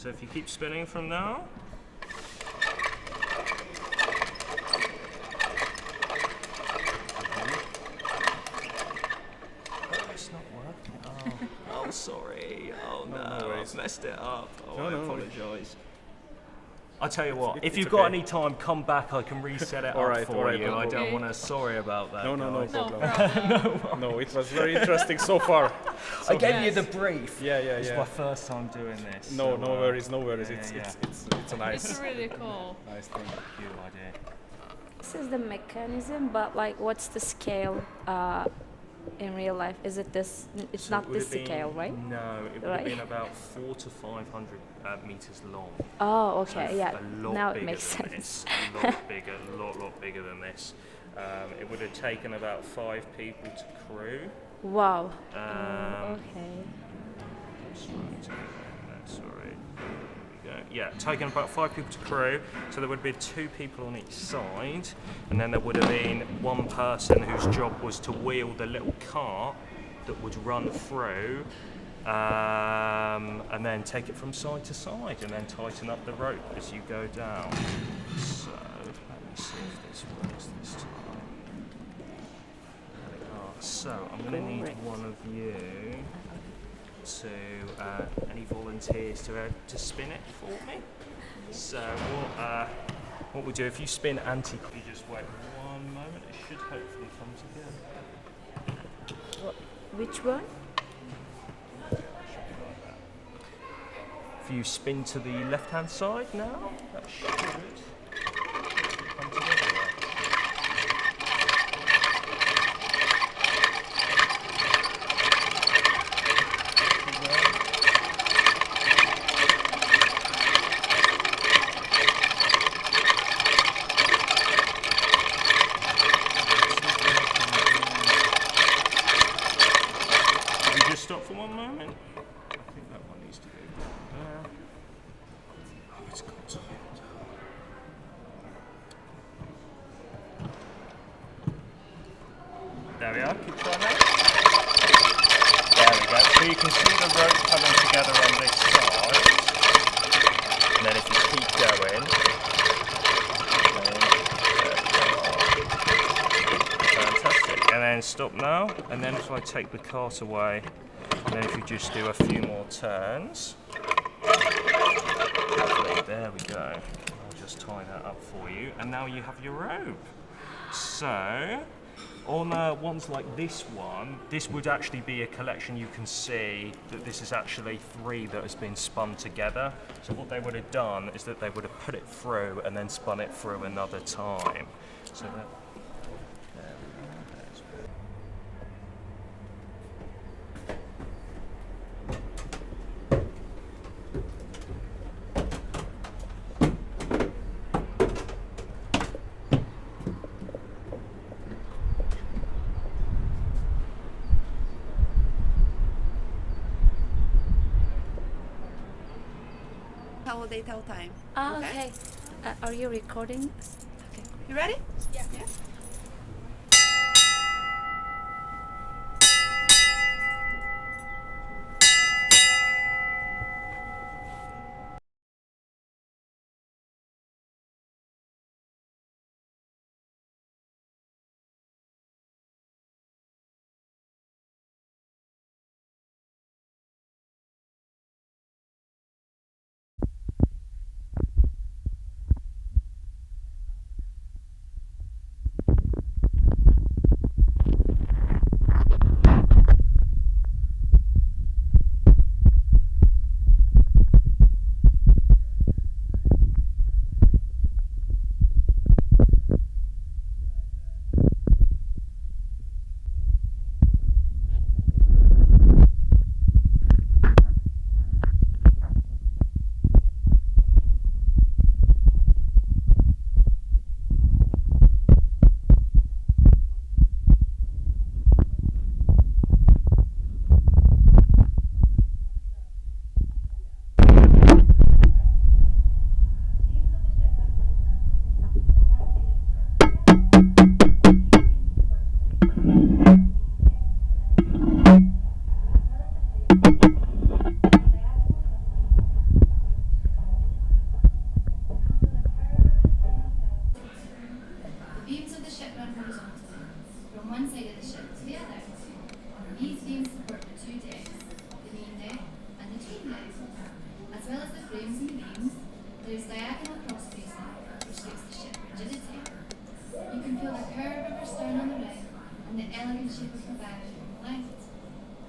So if you keep spinning from now. Oh, it's not working. Oh, sorry. Oh no, I've messed it up. I apologise. I'll tell you what, if you've got any time, come back, I can reset it up for you. I don't want to, sorry about that. No problem. No, it was very interesting so far. I gave you the brief. Yeah. It's my first time doing this. No worries. Yeah. It's a nice. It's really cool. Nice thing. Good idea. This is the mechanism, but like, what's the scale in real life? Is it this? It's So not it would this have been- scale, right? No, it would Right. have been about 400 to 500 meters long. Oh, okay, So yeah. A lot Now it bigger makes than sense. This. A lot bigger, lot bigger than this. It would have taken about 5 people to crew. Wow. Um, Sorry. There we go. Yeah, taken about 5 people to crew. So there would have been 2 people on each side, and then there would have been 1 person whose job was to wheel the little cart that would run through, and then take it from side to side, and then tighten up the rope as you go down. So let me see if this works this time. There we are. So I'm going to need Correct. one of you to any volunteers to spin it for me. So what we'll do, if you spin anti, you just wait 1 moment. It should hopefully come together. Which one? If you spin to the left-hand side now, that should come together. Can you just stop for 1 moment? I think that one needs to go there. Oh, it's got to. There we are. Keep trying that. There we go. So you can see the rope coming together on this side. And then if you keep going, fantastic. And then stop now. And then if I take the cart away, and then if you just do a few more turns. Lovely, there we go. I'll just tie that up for you. And now you have your rope. So, on ones like this one, this would actually be a collection. You can see that this is actually 3 that has been spun together. So what they would have done is that they would have put it through and then spun it through another time. So that. There we go. There's one. Tell date, tell time. Ah, okay. Are you recording? Okay. You ready? Yeah. wings and beams, there's diagonal crossspacing, which gives the ship rigidity. You can feel the curve of her stern on the right and the elegant shape of her bow on the left.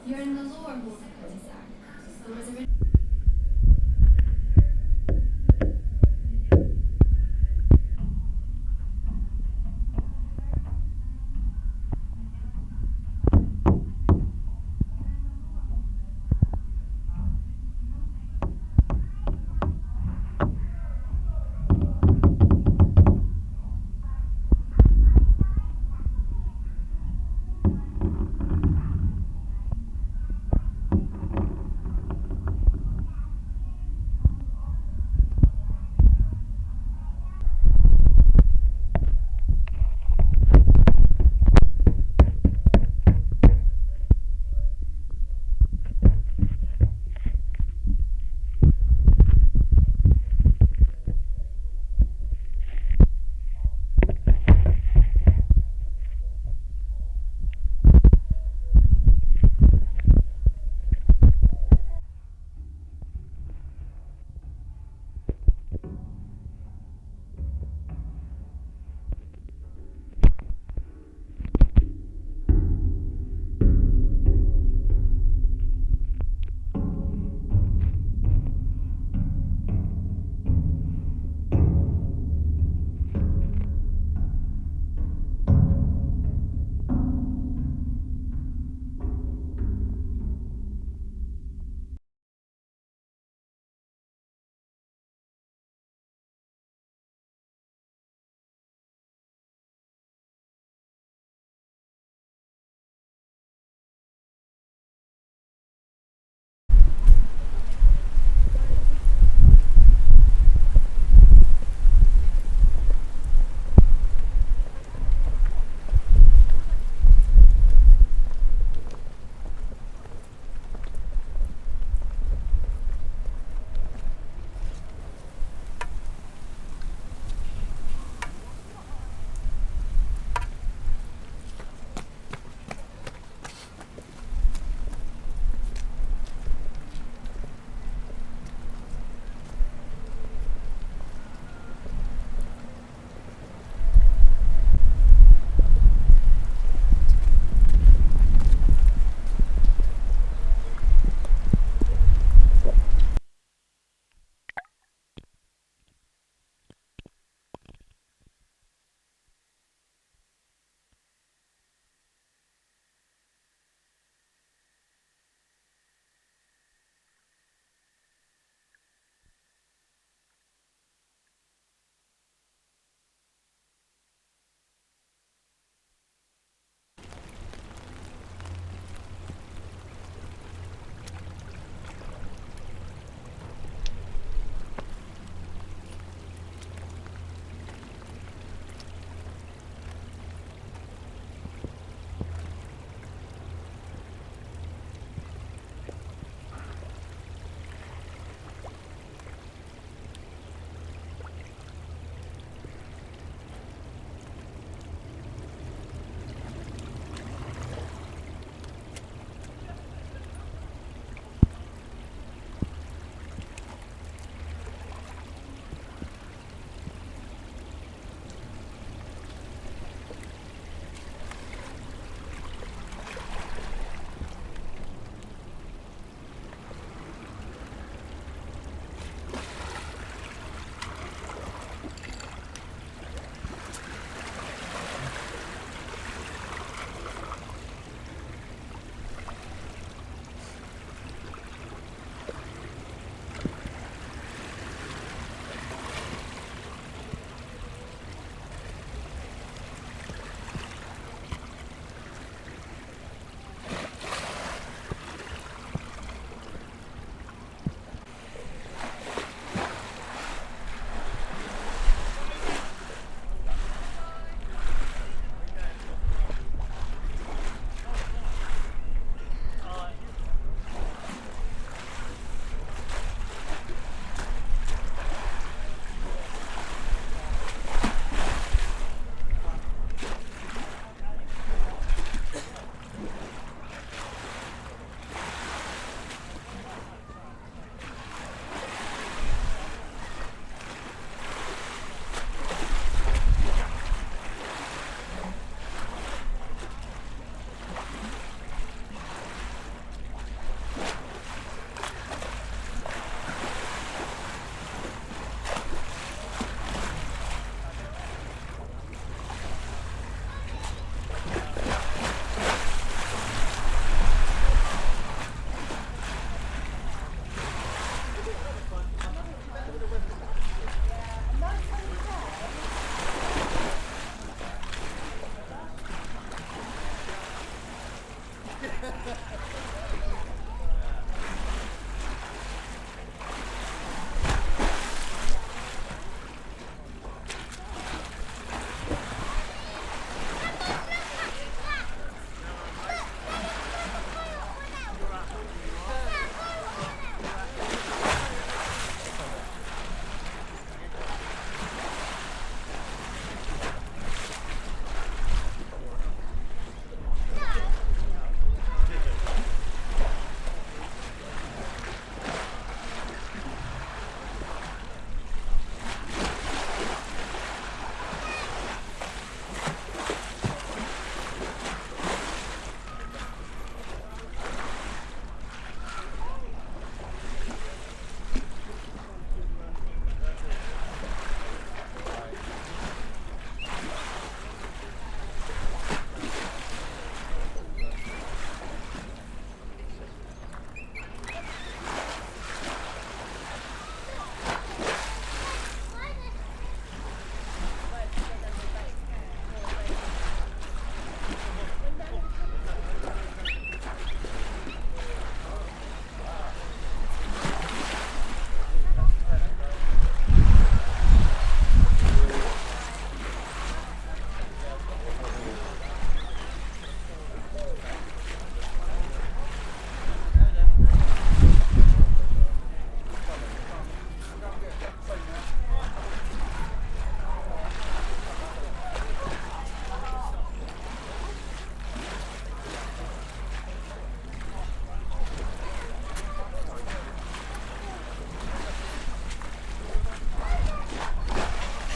You're in the lower hold of Cutty Sark. There was a